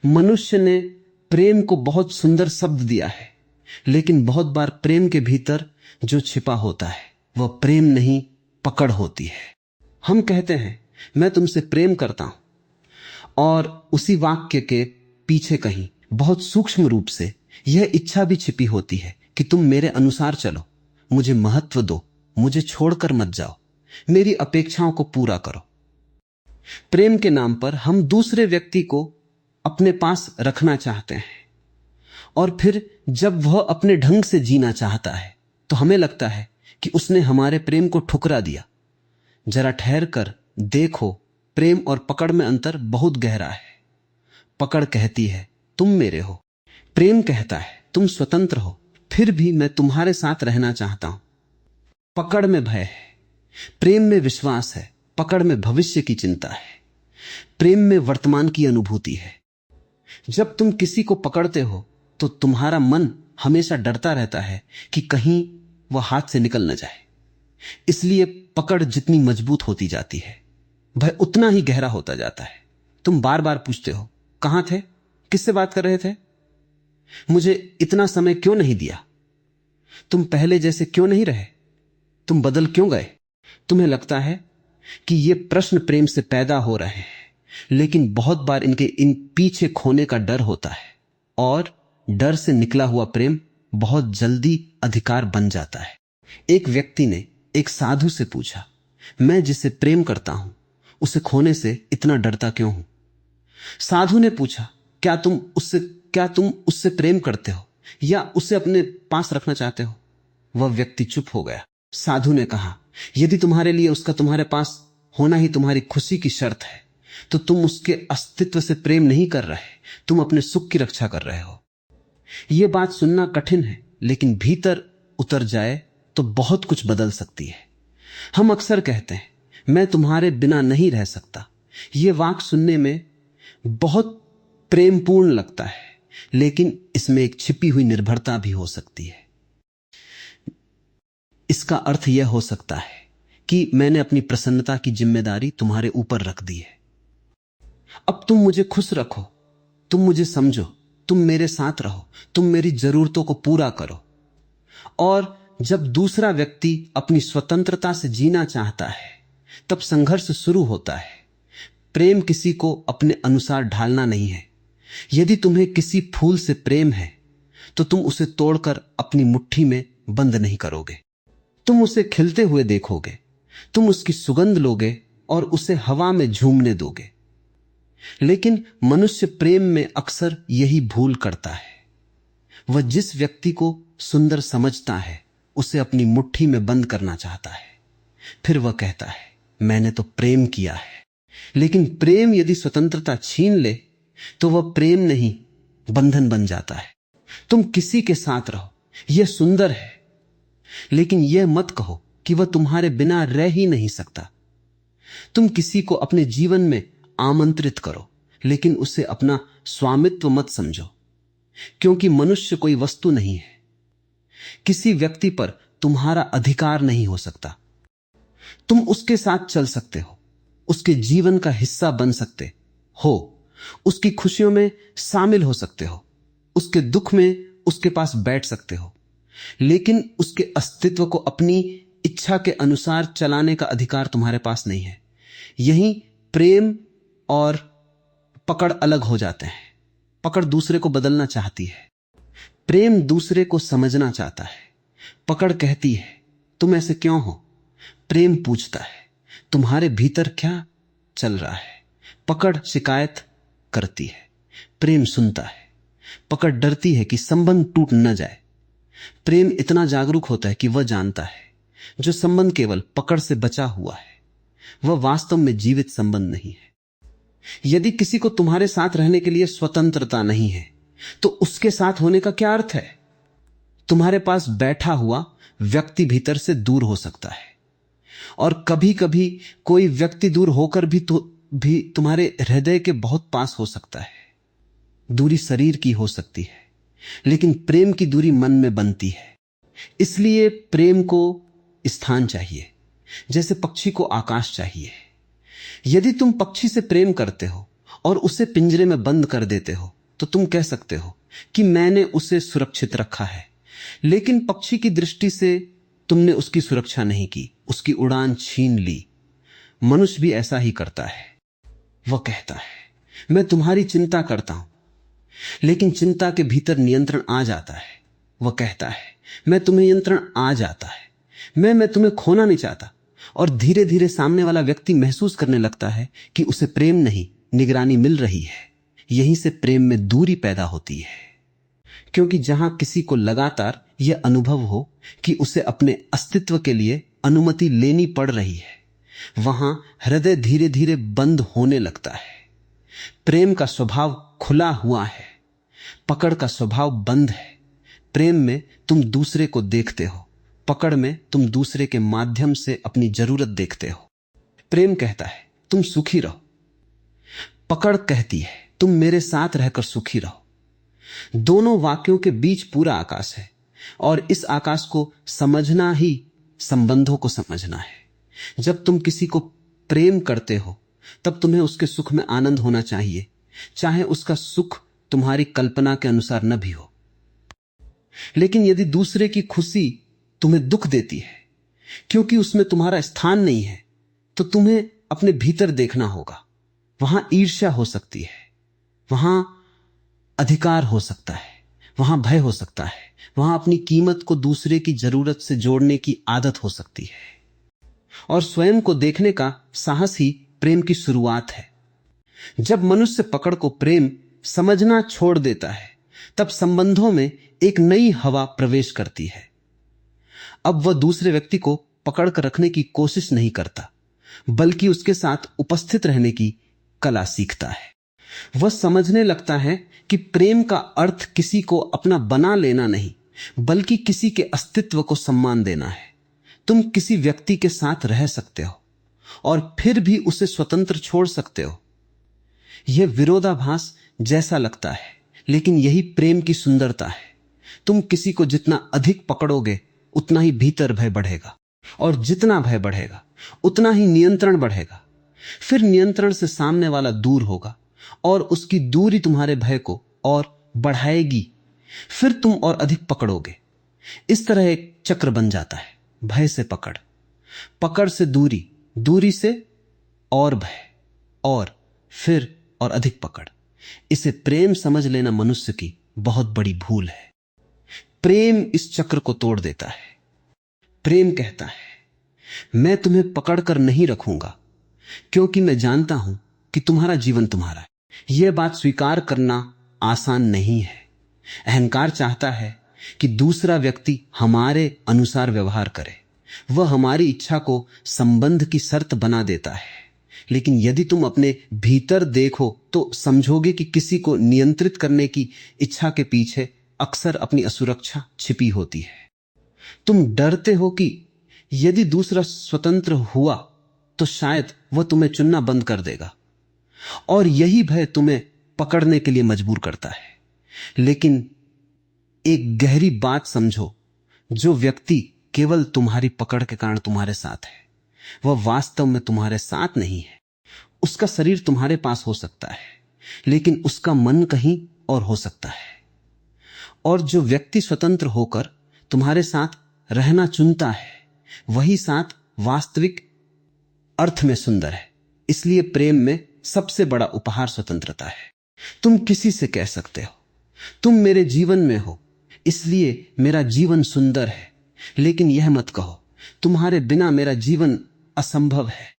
मनुष्य ने प्रेम को बहुत सुंदर शब्द दिया है, लेकिन बहुत बार प्रेम के भीतर जो छिपा होता है वह प्रेम नहीं, पकड़ होती है। हम कहते हैं मैं तुमसे प्रेम करता हूं, और उसी वाक्य के पीछे कहीं बहुत सूक्ष्म रूप से यह इच्छा भी छिपी होती है कि तुम मेरे अनुसार चलो, मुझे महत्व दो, मुझे छोड़कर मत जाओ, मेरी अपेक्षाओं को पूरा करो। प्रेम के नाम पर हम दूसरे व्यक्ति को अपने पास रखना चाहते हैं, और फिर जब वह अपने ढंग से जीना चाहता है तो हमें लगता है कि उसने हमारे प्रेम को ठुकरा दिया। जरा ठहर कर देखो, प्रेम और पकड़ में अंतर बहुत गहरा है। पकड़ कहती है तुम मेरे हो, प्रेम कहता है तुम स्वतंत्र हो, फिर भी मैं तुम्हारे साथ रहना चाहता हूं। पकड़ में भय है, प्रेम में विश्वास है। पकड़ में भविष्य की चिंता है, प्रेम में वर्तमान की अनुभूति है। जब तुम किसी को पकड़ते हो तो तुम्हारा मन हमेशा डरता रहता है कि कहीं वह हाथ से निकल न जाए। इसलिए पकड़ जितनी मजबूत होती जाती है, भय उतना ही गहरा होता जाता है। तुम बार बार पूछते हो कहां थे, किससे बात कर रहे थे, मुझे इतना समय क्यों नहीं दिया, तुम पहले जैसे क्यों नहीं रहे, तुम बदल क्यों गए। तुम्हें लगता है कि ये प्रश्न प्रेम से पैदा हो रहे हैं, लेकिन बहुत बार इनके इन पीछे खोने का डर होता है, और डर से निकला हुआ प्रेम बहुत जल्दी अधिकार बन जाता है। एक व्यक्ति ने एक साधु से पूछा, मैं जिसे प्रेम करता हूं उसे खोने से इतना डरता क्यों हूं। साधु ने पूछा, क्या तुम उससे प्रेम करते हो या उसे अपने पास रखना चाहते हो। वह व्यक्ति चुप हो गया। साधु ने कहा, यदि तुम्हारे लिए उसका तुम्हारे पास होना ही तुम्हारी खुशी की शर्त है, तो तुम उसके अस्तित्व से प्रेम नहीं कर रहे, तुम अपने सुख की रक्षा कर रहे हो। यह बात सुनना कठिन है, लेकिन भीतर उतर जाए तो बहुत कुछ बदल सकती है। हम अक्सर कहते हैं मैं तुम्हारे बिना नहीं रह सकता। यह वाक्य सुनने में बहुत प्रेमपूर्ण लगता है, लेकिन इसमें एक छिपी हुई निर्भरता भी हो सकती है। इसका अर्थ यह हो सकता है कि मैंने अपनी प्रसन्नता की जिम्मेदारी तुम्हारे ऊपर रख दी है। अब तुम मुझे खुश रखो, तुम मुझे समझो, तुम मेरे साथ रहो, तुम मेरी जरूरतों को पूरा करो। और जब दूसरा व्यक्ति अपनी स्वतंत्रता से जीना चाहता है, तब संघर्ष शुरू होता है। प्रेम किसी को अपने अनुसार ढालना नहीं है। यदि तुम्हें किसी फूल से प्रेम है तो तुम उसे तोड़कर अपनी मुट्ठी में बंद नहीं करोगे। तुम उसे खिलते हुए देखोगे, तुम उसकी सुगंध लोगे और उसे हवा में झूमने दोगे। लेकिन मनुष्य प्रेम में अक्सर यही भूल करता है। वह जिस व्यक्ति को सुंदर समझता है उसे अपनी मुट्ठी में बंद करना चाहता है। फिर वह कहता है मैंने तो प्रेम किया है। लेकिन प्रेम यदि स्वतंत्रता छीन ले तो वह प्रेम नहीं, बंधन बन जाता है। तुम किसी के साथ रहो, यह सुंदर है, लेकिन यह मत कहो कि वह तुम्हारे बिना रह ही नहीं सकता। तुम किसी को अपने जीवन में आमंत्रित करो, लेकिन उसे अपना स्वामित्व मत समझो, क्योंकि मनुष्य कोई वस्तु नहीं है। किसी व्यक्ति पर तुम्हारा अधिकार नहीं हो सकता। तुम उसके साथ चल सकते हो, उसके जीवन का हिस्सा बन सकते हो, उसकी खुशियों में शामिल हो सकते हो, उसके दुख में उसके पास बैठ सकते हो, लेकिन उसके अस्तित्व को अपनी इच्छा के अनुसार चलाने का अधिकार तुम्हारे पास नहीं है। यही प्रेम और पकड़ अलग हो जाते हैं। पकड़ दूसरे को बदलना चाहती है, प्रेम दूसरे को समझना चाहता है। पकड़ कहती है तुम ऐसे क्यों हो, प्रेम पूछता है तुम्हारे भीतर क्या चल रहा है। पकड़ शिकायत करती है, प्रेम सुनता है। पकड़ डरती है कि संबंध टूट न जाए, प्रेम इतना जागरूक होता है कि वह जानता है जो संबंध केवल पकड़ से बचा हुआ है वह वास्तव में जीवित संबंध नहीं है। यदि किसी को तुम्हारे साथ रहने के लिए स्वतंत्रता नहीं है तो उसके साथ होने का क्या अर्थ है। तुम्हारे पास बैठा हुआ व्यक्ति भीतर से दूर हो सकता है, और कभी कभी कोई व्यक्ति दूर होकर भी तुम्हारे हृदय के बहुत पास हो सकता है। दूरी शरीर की हो सकती है, लेकिन प्रेम की दूरी मन में बनती है। इसलिए प्रेम को स्थान चाहिए, जैसे पक्षी को आकाश चाहिए। यदि तुम पक्षी से प्रेम करते हो और उसे पिंजरे में बंद कर देते हो तो तुम कह सकते हो कि मैंने उसे सुरक्षित रखा है। लेकिन पक्षी की दृष्टि से तुमने उसकी सुरक्षा नहीं की, उसकी उड़ान छीन ली। मनुष्य भी ऐसा ही करता है। वह कहता है मैं तुम्हारी चिंता करता हूं, लेकिन चिंता के भीतर नियंत्रण आ जाता है। वह कहता है मैं तुम्हें नियंत्रण आ जाता है, मैं तुम्हें खोना नहीं चाहता। और धीरे धीरे सामने वाला व्यक्ति महसूस करने लगता है कि उसे प्रेम नहीं, निगरानी मिल रही है। यहीं से प्रेम में दूरी पैदा होती है, क्योंकि जहां किसी को लगातार यह अनुभव हो कि उसे अपने अस्तित्व के लिए अनुमति लेनी पड़ रही है, वहां हृदय धीरे धीरे बंद होने लगता है। प्रेम का स्वभाव खुला हुआ है, पकड़ का स्वभाव बंद है। प्रेम में तुम दूसरे को देखते हो, पकड़ में तुम दूसरे के माध्यम से अपनी जरूरत देखते हो। प्रेम कहता है तुम सुखी रहो, पकड़ कहती है तुम मेरे साथ रहकर सुखी रहो। दोनों वाक्यों के बीच पूरा आकाश है, और इस आकाश को समझना ही संबंधों को समझना है। जब तुम किसी को प्रेम करते हो तब तुम्हें उसके सुख में आनंद होना चाहिए, चाहे उसका सुख तुम्हारी कल्पना के अनुसार न भी हो। लेकिन यदि दूसरे की खुशी तुम्हें दुख देती है क्योंकि उसमें तुम्हारा स्थान नहीं है, तो तुम्हें अपने भीतर देखना होगा। वहां ईर्ष्या हो सकती है, वहां अधिकार हो सकता है, वहां भय हो सकता है, वहां अपनी कीमत को दूसरे की जरूरत से जोड़ने की आदत हो सकती है। और स्वयं को देखने का साहस ही प्रेम की शुरुआत है। जब मनुष्य पकड़ को प्रेम समझना छोड़ देता है, तब संबंधों में एक नई हवा प्रवेश करती है। अब वह दूसरे व्यक्ति को पकड़ कर रखने की कोशिश नहीं करता, बल्कि उसके साथ उपस्थित रहने की कला सीखता है। वह समझने लगता है कि प्रेम का अर्थ किसी को अपना बना लेना नहीं, बल्कि किसी के अस्तित्व को सम्मान देना है। तुम किसी व्यक्ति के साथ रह सकते हो और फिर भी उसे स्वतंत्र छोड़ सकते हो। यह विरोधाभास जैसा लगता है, लेकिन यही प्रेम की सुंदरता है। तुम किसी को जितना अधिक पकड़ोगे उतना ही भीतर भय बढ़ेगा, और जितना भय बढ़ेगा उतना ही नियंत्रण बढ़ेगा। फिर नियंत्रण से सामने वाला दूर होगा और उसकी दूरी तुम्हारे भय को और बढ़ाएगी। फिर तुम और अधिक पकड़ोगे। इस तरह एक चक्र बन जाता है, भय से पकड़, पकड़ से दूरी, दूरी से और भय, और फिर और अधिक पकड़। इसे प्रेम समझ लेना मनुष्य की बहुत बड़ी भूल है। प्रेम इस चक्र को तोड़ देता है। प्रेम कहता है मैं तुम्हें पकड़कर नहीं रखूंगा, क्योंकि मैं जानता हूं कि तुम्हारा जीवन तुम्हारा है। यह बात स्वीकार करना आसान नहीं है। अहंकार चाहता है कि दूसरा व्यक्ति हमारे अनुसार व्यवहार करे। वह हमारी इच्छा को संबंध की शर्त बना देता है। लेकिन यदि तुम अपने भीतर देखो तो समझोगे कि किसी को नियंत्रित करने की इच्छा के पीछे अक्सर अपनी असुरक्षा छिपी होती है। तुम डरते हो कि यदि दूसरा स्वतंत्र हुआ तो शायद वह तुम्हें चुनना बंद कर देगा, और यही भय तुम्हें पकड़ने के लिए मजबूर करता है। लेकिन एक गहरी बात समझो, जो व्यक्ति केवल तुम्हारी पकड़ के कारण तुम्हारे साथ है, वह वास्तव में तुम्हारे साथ नहीं है। उसका शरीर तुम्हारे पास हो सकता है, लेकिन उसका मन कहीं और हो सकता है। और जो व्यक्ति स्वतंत्र होकर तुम्हारे साथ रहना चुनता है, वही साथ वास्तविक अर्थ में सुंदर है। इसलिए प्रेम में सबसे बड़ा उपहार स्वतंत्रता है। तुम किसी से कह सकते हो तुम मेरे जीवन में हो, इसलिए मेरा जीवन सुंदर है, लेकिन यह मत कहो तुम्हारे बिना मेरा जीवन असंभव है।